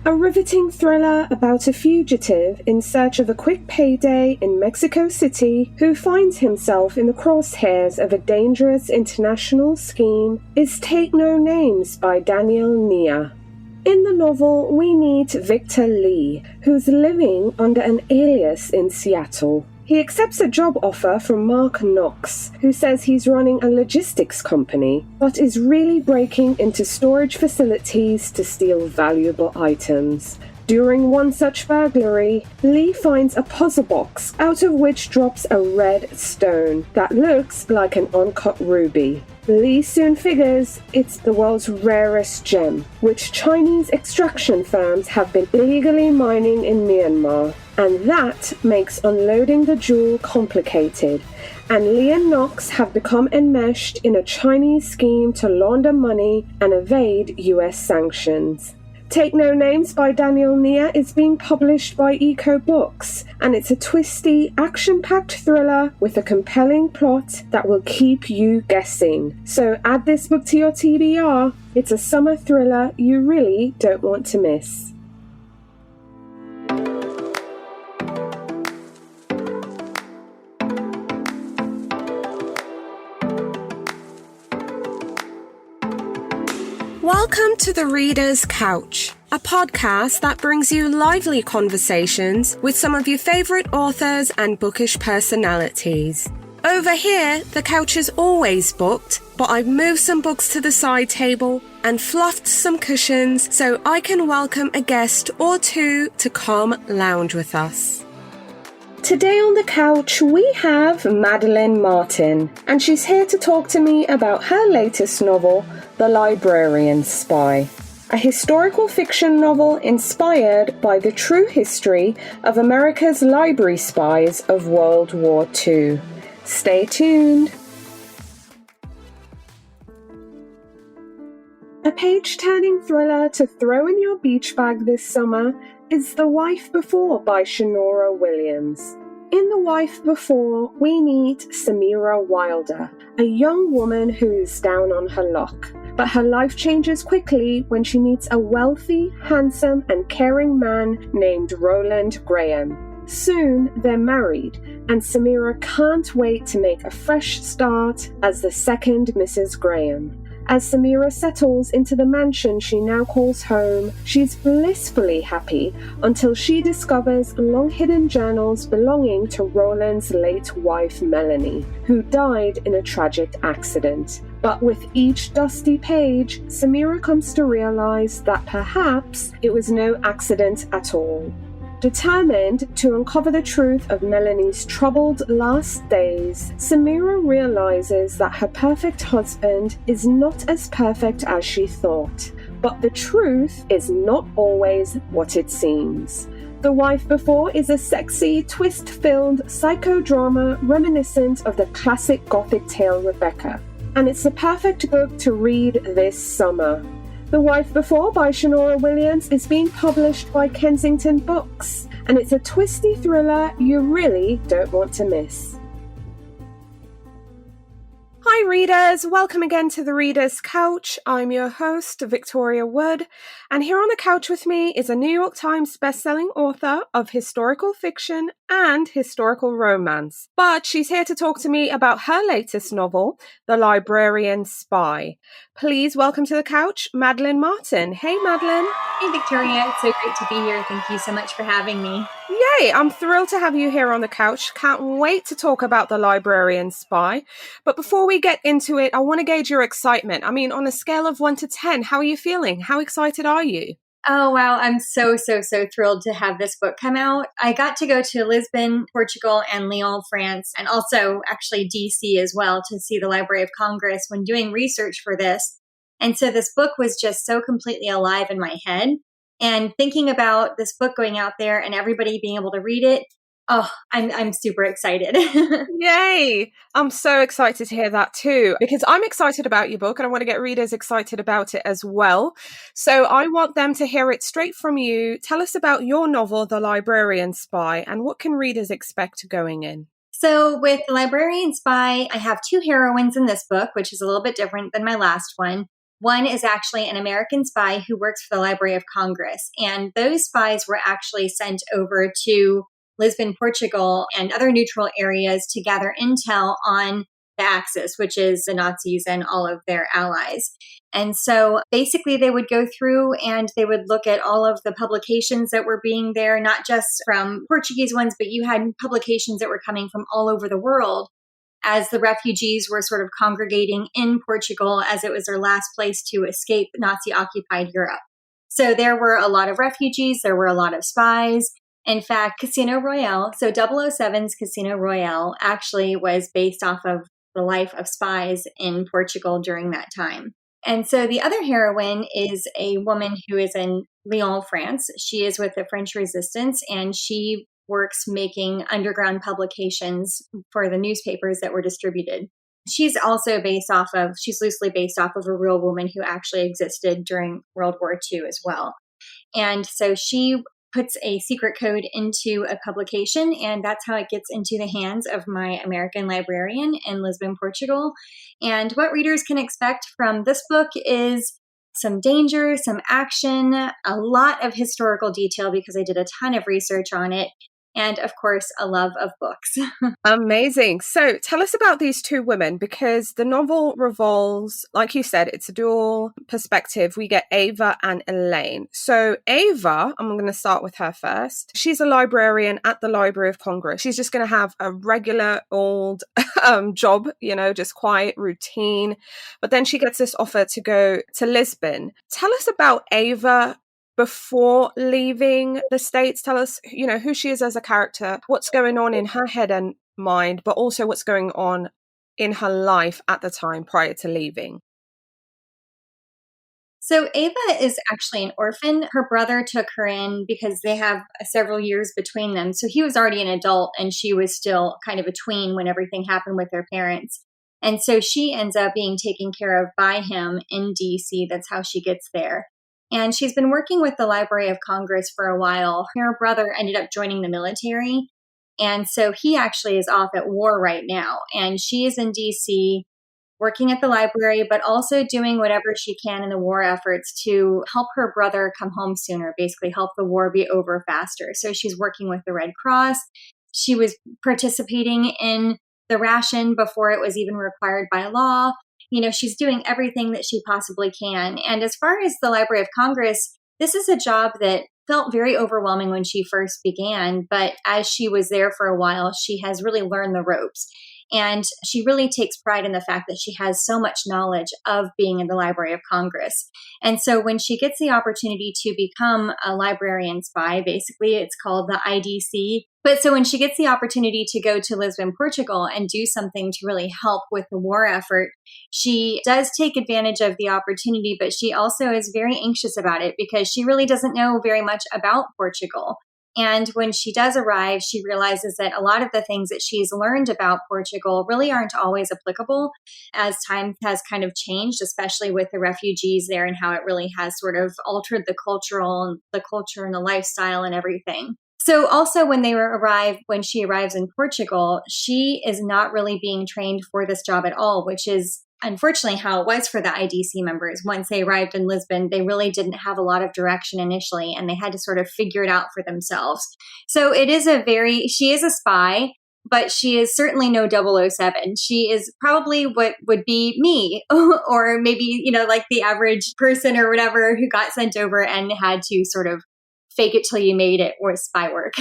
A riveting thriller about a fugitive in search of a quick payday in Mexico City who finds himself in the crosshairs of a dangerous international scheme is Take No Names by Daniel Nia. In the novel, we meet Victor Lee, who's living under an alias in Seattle. He accepts a job offer from Mark Knox, who says he's running a logistics company, but is really breaking into storage facilities to steal valuable items. During one such burglary, Lee finds a puzzle box out of which drops a red stone that looks like an uncut ruby. Lee soon figures it's the world's rarest gem, which Chinese extraction firms have been illegally mining in Myanmar, and that makes unloading the jewel complicated, and Lee and Knox have become enmeshed in a Chinese scheme to launder money and evade US sanctions. Take No Names by Daniel Nia is being published by Eco Books, and it's a twisty, action-packed thriller with a compelling plot that will keep you guessing. So add this book to your TBR. It's a summer thriller you really don't want to miss. Welcome to The Reader's Couch, a podcast that brings you lively conversations with some of your favourite authors and bookish personalities. Over here, the couch is always booked, but I've moved some books to the side table and fluffed some cushions so I can welcome a guest or two to come lounge with us. Today on the couch, we have Madeline Martin, and she's here to talk to me about her latest novel, The Librarian Spy, a historical fiction novel inspired by the true history of America's library spies of World War II. Stay tuned. A page-turning thriller to throw in your beach bag this summer is The Wife Before by Shonora Williams. In The Wife Before, we meet Samira Wilder, a young woman who's down on her luck. But her life changes quickly when she meets a wealthy, handsome, and caring man named Roland Graham. Soon, they're married, and Samira can't wait to make a fresh start as the second Mrs. Graham. As Samira settles into the mansion she now calls home, she's blissfully happy until she discovers long-hidden journals belonging to Roland's late wife Melanie, who died in a tragic accident. But with each dusty page, Samira comes to realize that perhaps it was no accident at all. Determined to uncover the truth of Melanie's troubled last days, Samira realizes that her perfect husband is not as perfect as she thought. But the truth is not always what it seems. The Wife Before is a sexy, twist-filled psychodrama reminiscent of the classic Gothic tale Rebecca. And it's the perfect book to read this summer. The Wife Before by Shonora Williams is being published by Kensington Books, and it's a twisty thriller you really don't want to miss. Hi readers, welcome again to The Reader's Couch. I'm your host, Victoria Wood, and here on the couch with me is a New York Times bestselling author of historical fiction and historical romance. But she's here to talk to me about her latest novel, The Librarian Spy. Please welcome to the couch, Madeline Martin. Hey Madeline. Hey Victoria, it's so great to be here. Thank you so much for having me. Yay, I'm thrilled to have you here on the couch. Can't wait to talk about The Librarian Spy. But before we get into it, I want to gauge your excitement. I mean, on a scale of 1 to 10, how are you feeling? How excited are you? Oh, wow. I'm so thrilled to have this book come out. I got to go to Lisbon, Portugal, and Lyon, France, and also actually DC as well to see the Library of Congress when doing research for this. And so this book was just so completely alive in my head. And thinking about this book going out there and everybody being able to read it, oh, I'm super excited. Yay! I'm so excited to hear that too, because I'm excited about your book and I want to get readers excited about it as well. So I want them to hear it straight from you. Tell us about your novel, The Librarian Spy, and what can readers expect going in? So with The Librarian Spy, I have 2 heroines in this book, which is a little bit different than my last one. One is actually an American spy who works for the Library of Congress. And those spies were actually sent over to Lisbon, Portugal, and other neutral areas to gather intel on the Axis, which is the Nazis and all of their allies. And so basically they would go through and they would look at all of the publications that were being there, not just from Portuguese ones, but you had publications that were coming from all over the world as the refugees were sort of congregating in Portugal as it was their last place to escape Nazi-occupied Europe. So there were a lot of refugees, there were a lot of spies. In fact, Casino Royale, so 007's Casino Royale actually was based off of the life of spies in Portugal during that time. And so the other heroine is a woman who is in Lyon, France. She is with the French Resistance, and she works making underground publications for the newspapers that were distributed. She's also she's loosely based off of a real woman who actually existed during World War II as well. And so she puts a secret code into a publication, and that's how it gets into the hands of my American librarian in Lisbon, Portugal. And what readers can expect from this book is some danger, some action, a lot of historical detail because I did a ton of research on it, and of course, a love of books. Amazing. So tell us about these two women, because the novel revolves, like you said, it's a dual perspective. We get Ava and Elaine. So Ava, I'm going to start with her first. She's a librarian at the Library of Congress. She's just going to have a regular old job, just quiet, routine. But then she gets this offer to go to Lisbon. Tell us about Ava before leaving the States. Tell us, who she is as a character, what's going on in her head and mind, but also what's going on in her life at the time prior to leaving. So Ava is actually an orphan. Her brother took her in because they have several years between them. So he was already an adult and she was still kind of a tween when everything happened with their parents. And so she ends up being taken care of by him in DC. That's how she gets there. And she's been working with the Library of Congress for a while. Her brother ended up joining the military. And so he actually is off at war right now. And she is in DC working at the library, but also doing whatever she can in the war efforts to help her brother come home sooner, basically help the war be over faster. So she's working with the Red Cross. She was participating in the ration before it was even required by law. She's doing everything that she possibly can. And as far as the Library of Congress, this is a job that felt very overwhelming when she first began. But as she was there for a while, she has really learned the ropes. And she really takes pride in the fact that she has so much knowledge of being in the Library of Congress. And so when she gets the opportunity to become a librarian spy, basically it's called the IDC. But so when she gets the opportunity to go to Lisbon, Portugal and do something to really help with the war effort, she does take advantage of the opportunity, but she also is very anxious about it because she really doesn't know very much about Portugal. And when she does arrive, she realizes that a lot of the things that she's learned about Portugal really aren't always applicable as time has kind of changed, especially with the refugees there and how it really has sort of altered the culture and the lifestyle and everything. So also when she arrives in Portugal, she is not really being trained for this job at all, which is unfortunately how it was for the IDC members. Once they arrived in Lisbon, they really didn't have a lot of direction initially, and they had to sort of figure it out for themselves. So she is a spy, but she is certainly no 007. She is probably what would be me, or maybe, like the average person or whatever who got sent over and had to sort of fake it till you made it or spy work.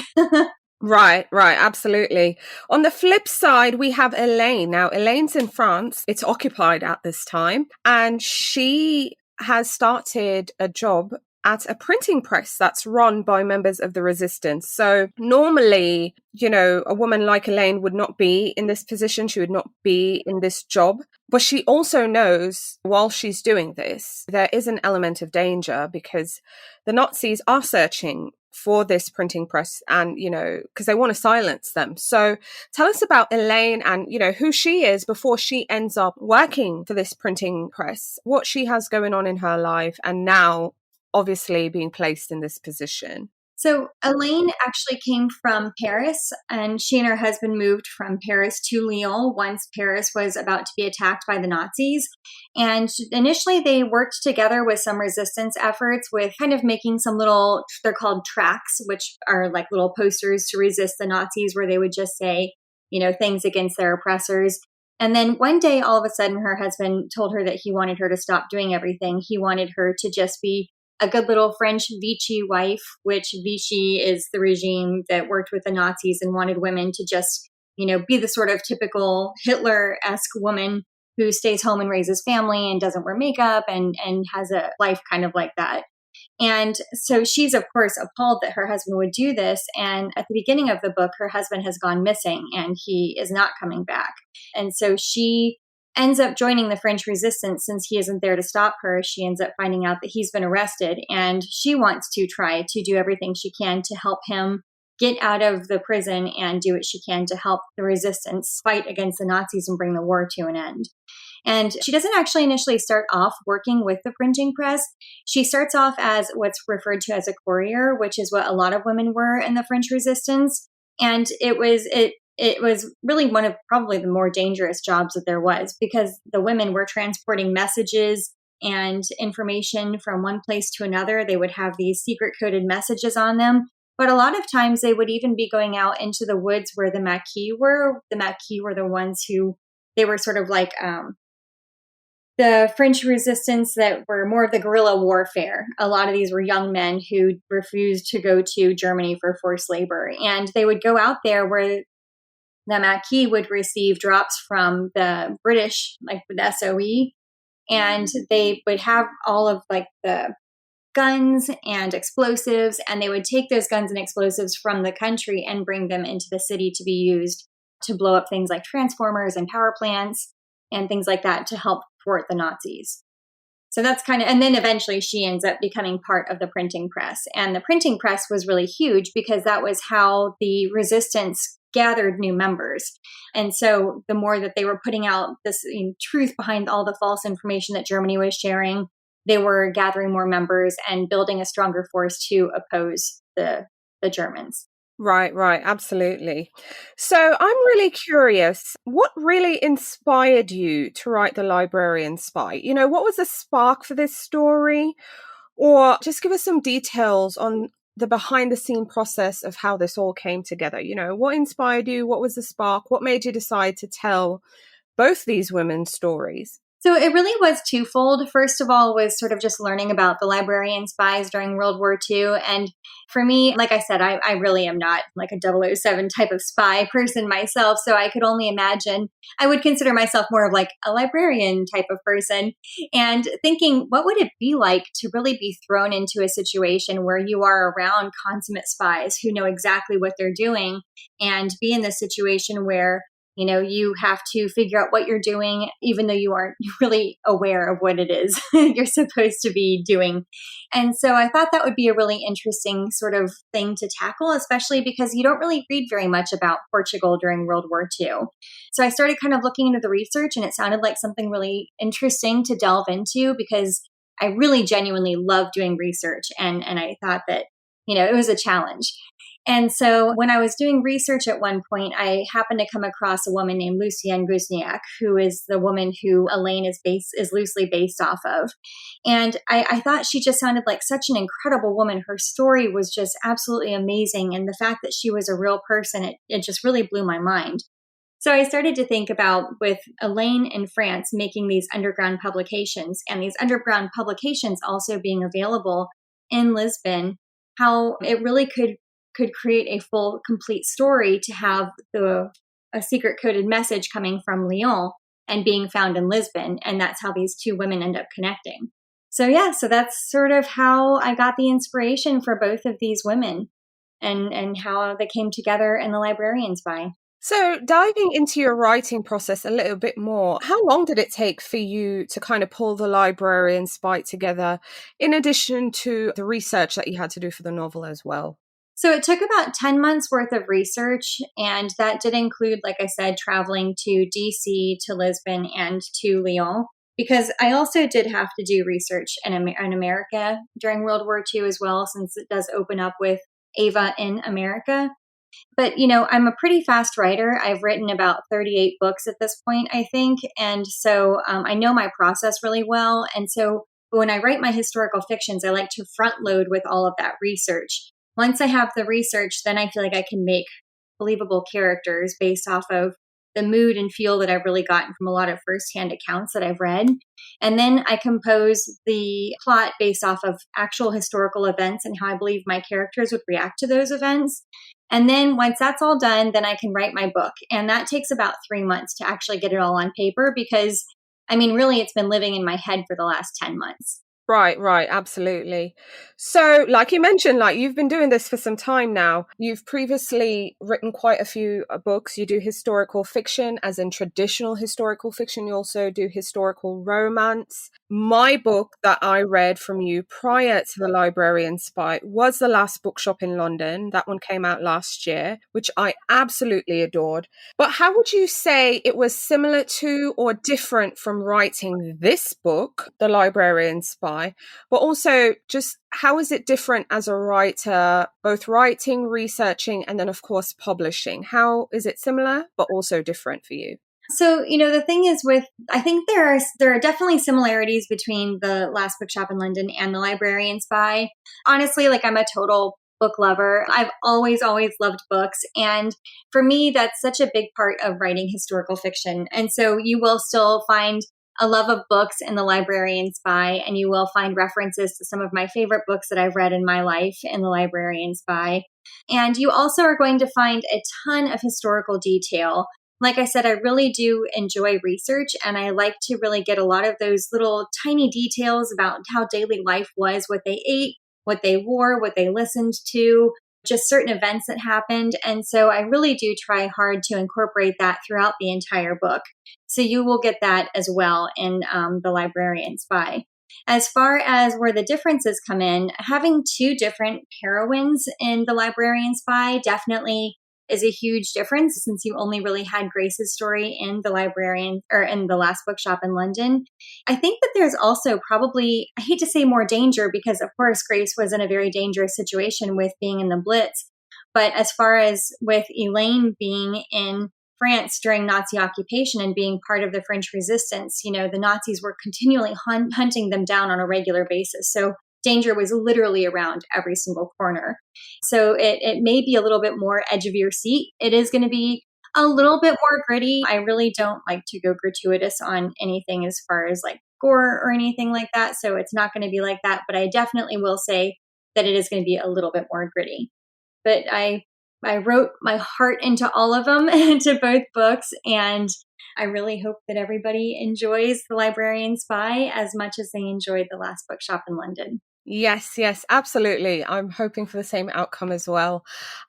Right, absolutely. On the flip side, we have Elaine. Now, Elaine's in France. It's occupied at this time. And she has started a job at a printing press that's run by members of the resistance. So normally, a woman like Elaine would not be in this position. She would not be in this job. But she also knows while she's doing this, there is an element of danger because the Nazis are searching for this printing press and, because they want to silence them. So tell us about Elaine and, who she is before she ends up working for this printing press, what she has going on in her life, and now obviously being placed in this position. So Elaine actually came from Paris, and she and her husband moved from Paris to Lyon once Paris was about to be attacked by the Nazis. And initially they worked together with some resistance efforts with kind of making some little, they're called tracts, which are like little posters to resist the Nazis, where they would just say, things against their oppressors. And then one day, all of a sudden, her husband told her that he wanted her to stop doing everything. He wanted her to just be a good little French Vichy wife, which Vichy is the regime that worked with the Nazis and wanted women to just, be the sort of typical Hitler-esque woman who stays home and raises family and doesn't wear makeup and has a life kind of like that. And so she's, of course, appalled that her husband would do this. And at the beginning of the book, her husband has gone missing and he is not coming back. And so she ends up joining the French resistance. Since he isn't there to stop her, she ends up finding out that he's been arrested, and she wants to try to do everything she can to help him get out of the prison and do what she can to help the resistance fight against the Nazis and bring the war to an end. And she doesn't actually initially start off working with the printing press. She starts off as what's referred to as a courier, which is what a lot of women were in the French resistance. And it was really one of probably the more dangerous jobs that there was, because the women were transporting messages and information from one place to another. They would have these secret coded messages on them. But a lot of times they would even be going out into the woods where the Maquis were. The Maquis were the ones who, they were sort of like the French resistance that were more of the guerrilla warfare. A lot of these were young men who refused to go to Germany for forced labor. And they would go out there where the Maquis would receive drops from the British, like the SOE, and they would have all of like the guns and explosives, and they would take those guns and explosives from the country and bring them into the city to be used to blow up things like transformers and power plants and things like that to help thwart the Nazis. So that's kind of, and then eventually she ends up becoming part of the printing press. And the printing press was really huge because that was how the resistance gathered new members. And so the more that they were putting out this truth behind all the false information that Germany was sharing, they were gathering more members and building a stronger force to oppose the Germans. Right, absolutely. So I'm really curious, what really inspired you to write The Librarian Spy? What was the spark for this story? Or just give us some details on the behind the scene process of how this all came together. What inspired you? What was the spark? What made you decide to tell both these women's stories? So it really was twofold. First of all, was sort of just learning about the librarian spies during World War II. And for me, like I said, I really am not like a 007 type of spy person myself. So I could only imagine, I would consider myself more of like a librarian type of person. And thinking, what would it be like to really be thrown into a situation where you are around consummate spies who know exactly what they're doing, and be in this situation where you have to figure out what you're doing, even though you aren't really aware of what it is you're supposed to be doing. And so I thought that would be a really interesting sort of thing to tackle, especially because you don't really read very much about Portugal during World War II. So I started kind of looking into the research, and it sounded like something really interesting to delve into, because I really genuinely love doing research. And I thought that, it was a challenge. And so when I was doing research at one point, I happened to come across a woman named Lucienne Guzniak, who is the woman who Elaine is loosely based off of. And I thought she just sounded like such an incredible woman. Her story was just absolutely amazing. And the fact that she was a real person, it just really blew my mind. So I started to think about, with Elaine in France making these underground publications, and these underground publications also being available in Lisbon, how it really could create a full, complete story to have a secret coded message coming from Lyon and being found in Lisbon. And that's how these two women end up connecting. So that's sort of how I got the inspiration for both of these women and how they came together in The Librarian Spy. So diving into your writing process a little bit more, how long did it take for you to kind of pull The Librarian Spy together, in addition to the research that you had to do for the novel as well? So it took about 10 months worth of research, and that did include, like I said, traveling to DC, to Lisbon, and to Lyon, because I also did have to do research in America during World War II as well, since it does open up with Ava in America. But, I'm a pretty fast writer. I've written about 38 books at this point, I think. And so I know my process really well. And so when I write my historical fictions, I like to front load with all of that research. Once I have the research, then I feel like I can make believable characters based off of the mood and feel that I've really gotten from a lot of firsthand accounts that I've read. And then I compose the plot based off of actual historical events and how I believe my characters would react to those events. And then once that's all done, then I can write my book. And that takes about 3 months to actually get it all on paper because, really, it's been living in my head for the last 10 months. Right, absolutely. So, like you mentioned, like you've been doing this for some time now. You've previously written quite a few books. You do historical fiction, as in traditional historical fiction. You also do historical romance. My book that I read from you prior to The Librarian Spy was The Last Bookshop in London. That one came out last year, which I absolutely adored. But how would you say it was similar to or different from writing this book, The Librarian Spy? But also, just how is it different as a writer, both writing, researching, and then, of course, publishing? How is it similar, but also different for you? So, the thing is I think there are definitely similarities between The Last Bookshop in London and The Librarian Spy. Honestly, like I'm a total book lover. I've always loved books. And for me, that's such a big part of writing historical fiction. And so you will still find a love of books in The Librarian Spy, and you will find references to some of my favorite books that I've read in my life in The Librarian Spy. And you also are going to find a ton of historical detail. Like I said, I really do enjoy research, and I like to really get a lot of those little tiny details about how daily life was, what they ate, what they wore, what they listened to, just certain events that happened. And so I really do try hard to incorporate that throughout the entire book. So you will get that as well in The Librarian Spy. As far as where the differences come in, having two different heroines in The Librarian Spy definitely is a huge difference since you only really had Grace's story in The Librarian or in The Last Bookshop in London. I think that there's also probably, I hate to say more danger because of course Grace was in a very dangerous situation with being in the Blitz. But as far as with Elaine being in France during Nazi occupation and being part of the French resistance, the Nazis were continually hunting them down on a regular basis. So danger was literally around every single corner. So it may be a little bit more edge of your seat. It is going to be a little bit more gritty. I really don't like to go gratuitous on anything as far as like gore or anything like that. So it's not going to be like that. But I definitely will say that it is going to be a little bit more gritty. But I wrote my heart into all of them, into both books. And I really hope that everybody enjoys The Librarian Spy as much as they enjoyed The Last Bookshop in London. Yes, absolutely. I'm hoping for the same outcome as well.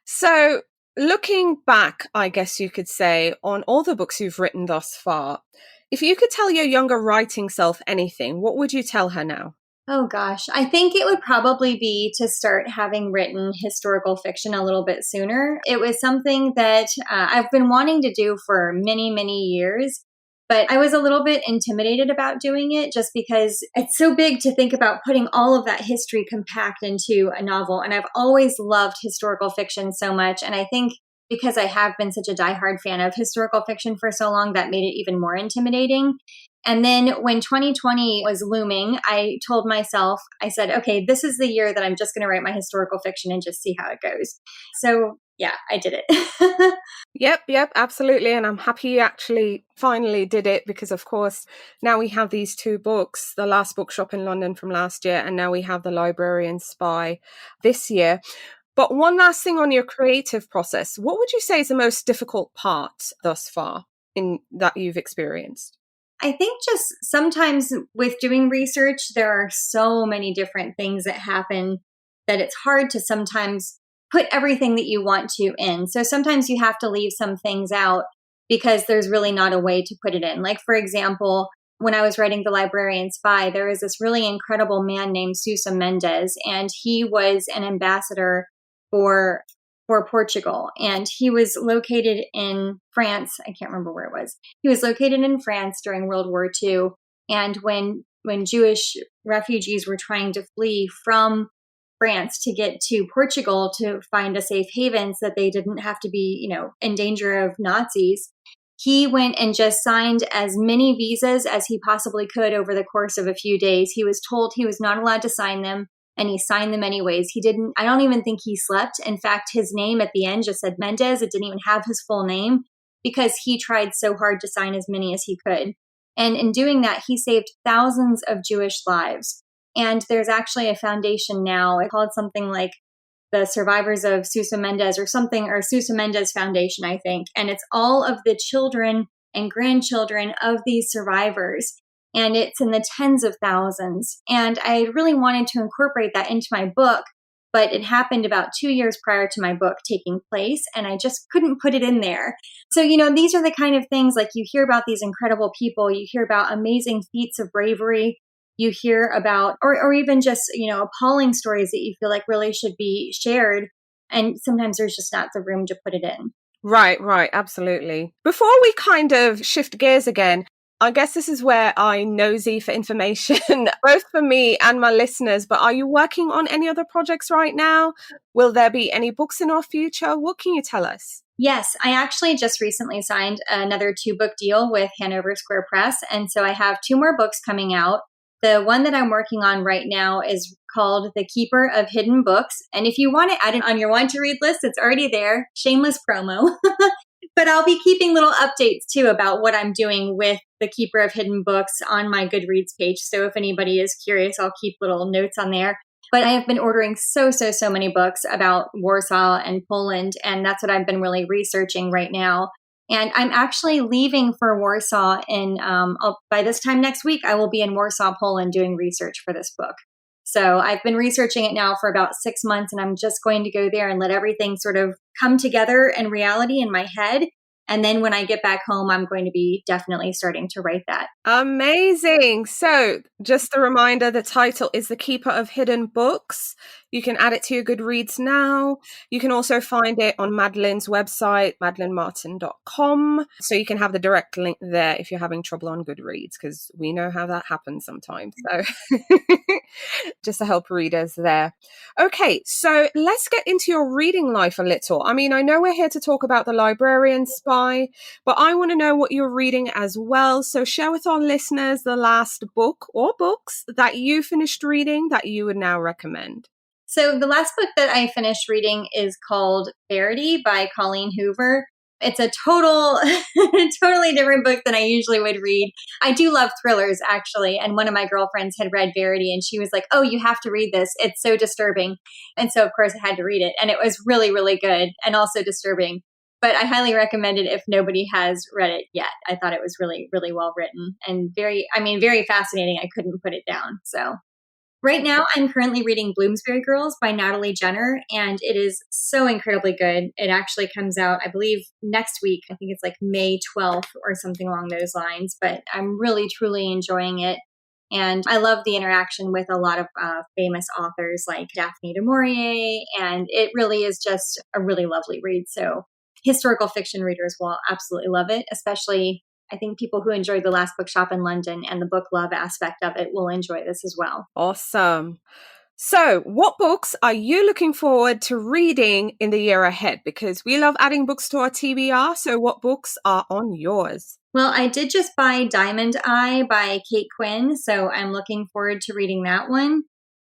So looking back, I guess you could say, on all the books you've written thus far, if you could tell your younger writing self anything, what would you tell her now? Oh gosh, I think it would probably be to start having written historical fiction a little bit sooner. It was something that I've been wanting to do for many, many years, but I was a little bit intimidated about doing it just because it's so big to think about putting all of that history compact into a novel. And I've always loved historical fiction so much. And I think because I have been such a diehard fan of historical fiction for so long, that made it even more intimidating. And then when 2020 was looming, I told myself, I said, okay, this is the year that I'm just going to write my historical fiction and just see how it goes. So yeah, I did it. Yep, absolutely. And I'm happy you actually finally did it because, of course, now we have these two books, The Last Bookshop in London from last year, and now we have The Librarian Spy this year. But one last thing on your creative process, what would you say is the most difficult part thus far in that you've experienced? I think just sometimes with doing research, there are so many different things that happen that it's hard to sometimes put everything that you want to in. So sometimes you have to leave some things out because there's really not a way to put it in. Like, for example, when I was writing The Librarian Spy, there is this really incredible man named Sousa Mendes, and he was an ambassador for Portugal. And he was located in France. I can't remember where it was. He was located in France during World War II. And when Jewish refugees were trying to flee from France to get to Portugal to find a safe haven so that they didn't have to be, in danger of Nazis. He went and just signed as many visas as he possibly could over the course of a few days. He was told he was not allowed to sign them, and he signed them anyways. I don't even think he slept. In fact, his name at the end just said Mendez. It didn't even have his full name because he tried so hard to sign as many as he could. And in doing that, he saved thousands of Jewish lives. And there's actually a foundation now. It's called something like the Survivors of Sousa Mendez or Sousa Mendez Foundation, I think. And it's all of the children and grandchildren of these survivors. And it's in the tens of thousands. And I really wanted to incorporate that into my book, but it happened about 2 years prior to my book taking place, and I just couldn't put it in there. So, these are the kind of things, like, you hear about these incredible people, you hear about amazing feats of bravery, you hear about, or even just, appalling stories that you feel like really should be shared. And sometimes there's just not the room to put it in. Right, absolutely. Before we kind of shift gears again, I guess this is where I nosy for information, both for me and my listeners, but are you working on any other projects right now? Will there be any books in our future? What can you tell us? Yes, I actually just recently signed another 2-book deal with Hanover Square Press. And so I have 2 more books coming out. The one that I'm working on right now is called The Keeper of Hidden Books. And if you want to add it on your want to read list, it's already there. Shameless promo. But I'll be keeping little updates too about what I'm doing with The Keeper of Hidden Books on my Goodreads page. So if anybody is curious, I'll keep little notes on there. But I have been ordering so many books about Warsaw and Poland. And that's what I've been really researching right now. And I'm actually leaving for Warsaw by this time next week. I will be in Warsaw, Poland doing research for this book. So I've been researching it now for about 6 months, and I'm just going to go there and let everything sort of come together in reality in my head. And then when I get back home, I'm going to be definitely starting to write that. Amazing. So just a reminder, the title is The Keeper of Hidden Books. You can add it to your Goodreads now. You can also find it on Madeline's website, madelinemartin.com. So you can have the direct link there if you're having trouble on Goodreads, because we know how that happens sometimes. So just to help readers there. Okay, so let's get into your reading life a little. I mean, I know we're here to talk about The Librarian Spy, but I want to know what you're reading as well. So share with our listeners the last book or books that you finished reading that you would now recommend. So the last book that I finished reading is called Verity by Colleen Hoover. It's a totally different book than I usually would read. I do love thrillers, actually. And one of my girlfriends had read Verity, and she was like, "Oh, you have to read this. It's so disturbing." And so, of course, I had to read it. And it was really, really good and also disturbing. But I highly recommend it if nobody has read it yet. I thought it was really, really well written and very fascinating. I couldn't put it down. So right now, I'm currently reading Bloomsbury Girls by Natalie Jenner, and it is so incredibly good. It actually comes out, I believe, next week. I think it's like May 12th or something along those lines, but I'm really, truly enjoying it. And I love the interaction with a lot of famous authors like Daphne du Maurier, and it really is just a really lovely read. So historical fiction readers will absolutely love it, especially I think people who enjoyed The Last Bookshop in London and the book love aspect of it will enjoy this as well. Awesome. So what books are you looking forward to reading in the year ahead? Because we love adding books to our TBR. So what books are on yours? Well, I did just buy Diamond Eye by Kate Quinn, so I'm looking forward to reading that one.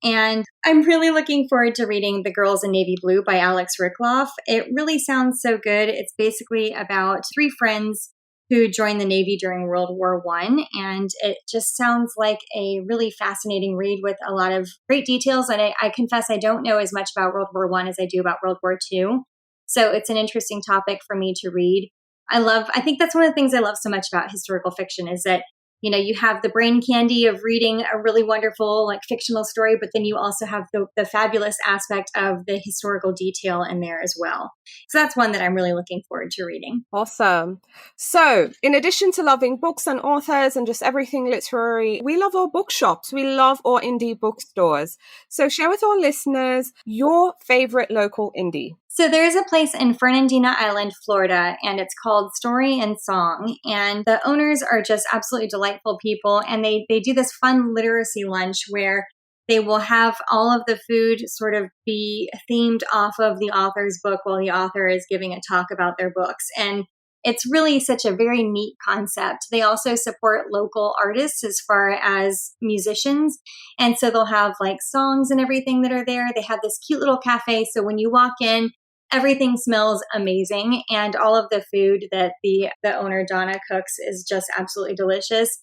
And I'm really looking forward to reading The Girls in Navy Blue by Alex Rickloff. It really sounds so good. It's basically about 3 friends who joined the Navy during World War I. And it just sounds like a really fascinating read with a lot of great details. And I confess I don't know as much about World War I as I do about World War II. So it's an interesting topic for me to read. I think that's one of the things I love so much about historical fiction is that, you have the brain candy of reading a really wonderful, like, fictional story, but then you also have the fabulous aspect of the historical detail in there as well. So that's one that I'm really looking forward to reading. Awesome. So in addition to loving books and authors and just everything literary, we love our bookshops. We love our indie bookstores. So share with our listeners your favorite local indie. So there's a place in Fernandina Island, Florida, and it's called Story and Song. And the owners are just absolutely delightful people. And they do this fun literacy lunch where they will have all of the food sort of be themed off of the author's book while the author is giving a talk about their books. And it's really such a very neat concept. They also support local artists as far as musicians. And so they'll have like songs and everything that are there. They have this cute little cafe. So when you walk in, everything smells amazing. And all of the food that the owner, Donna, cooks is just absolutely delicious.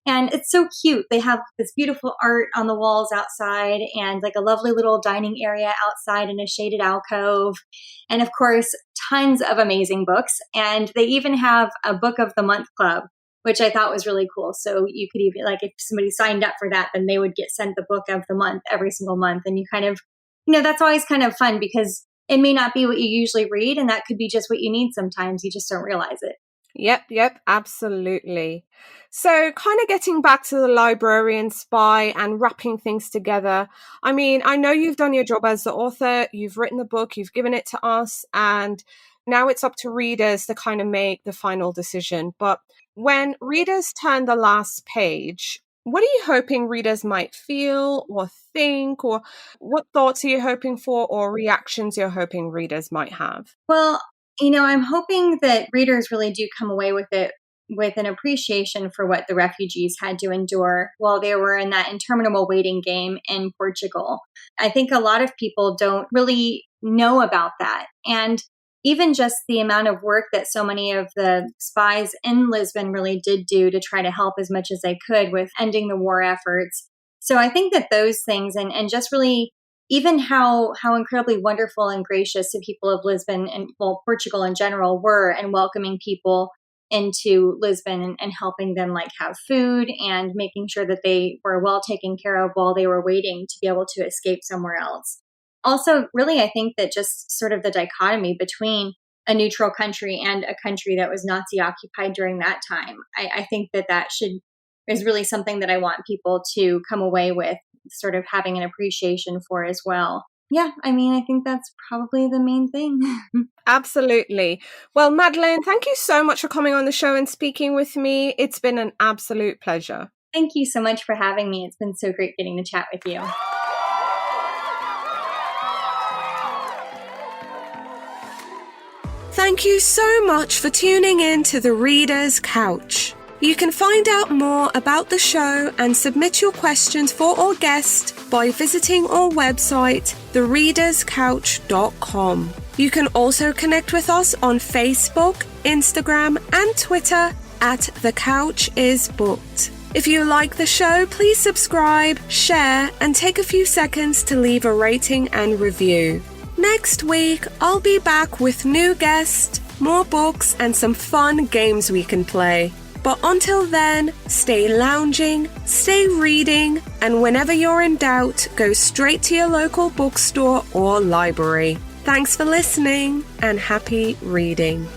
And it's so cute. They have this beautiful art on the walls outside and like a lovely little dining area outside in a shaded alcove. And of course, tons of amazing books. And they even have a book of the month club, which I thought was really cool. So you could even, like, if somebody signed up for that, then they would get sent the book of the month every single month. And you kind of, that's always kind of fun because it may not be what you usually read. And that could be just what you need sometimes. You just don't realize it. Yep, absolutely. So kind of getting back to the Librarian Spy and wrapping things together. I mean, I know you've done your job as the author, you've written the book, you've given it to us, and now it's up to readers to kind of make the final decision. But when readers turn the last page, what are you hoping readers might feel or think, or what thoughts are you hoping for, or reactions you're hoping readers might have? Well, I'm hoping that readers really do come away with it with an appreciation for what the refugees had to endure while they were in that interminable waiting game in Portugal. I think a lot of people don't really know about that. And even just the amount of work that so many of the spies in Lisbon really did do to try to help as much as they could with ending the war efforts. So I think that those things and just really even how incredibly wonderful and gracious the people of Lisbon and Portugal in general were and welcoming people into Lisbon and helping them like have food and making sure that they were well taken care of while they were waiting to be able to escape somewhere else. Also, really, I think that just sort of the dichotomy between a neutral country and a country that was Nazi occupied during that time. I think that is really something that I want people to come away with sort of having an appreciation for as well. Yeah, I mean, I think that's probably the main thing. Absolutely. Well, Madeline, thank you so much for coming on the show and speaking with me. It's been an absolute pleasure. Thank you so much for having me. It's been so great getting to chat with you. Thank you so much for tuning in to The Reader's Couch. You can find out more about the show and submit your questions for our guest by visiting our website, thereaderscouch.com. You can also connect with us on Facebook, Instagram, and Twitter at The Couch Is Booked. If you like the show, please subscribe, share, and take a few seconds to leave a rating and review. Next week, I'll be back with new guests, more books, and some fun games we can play. But until then, stay lounging, stay reading, and whenever you're in doubt, go straight to your local bookstore or library. Thanks for listening, and happy reading.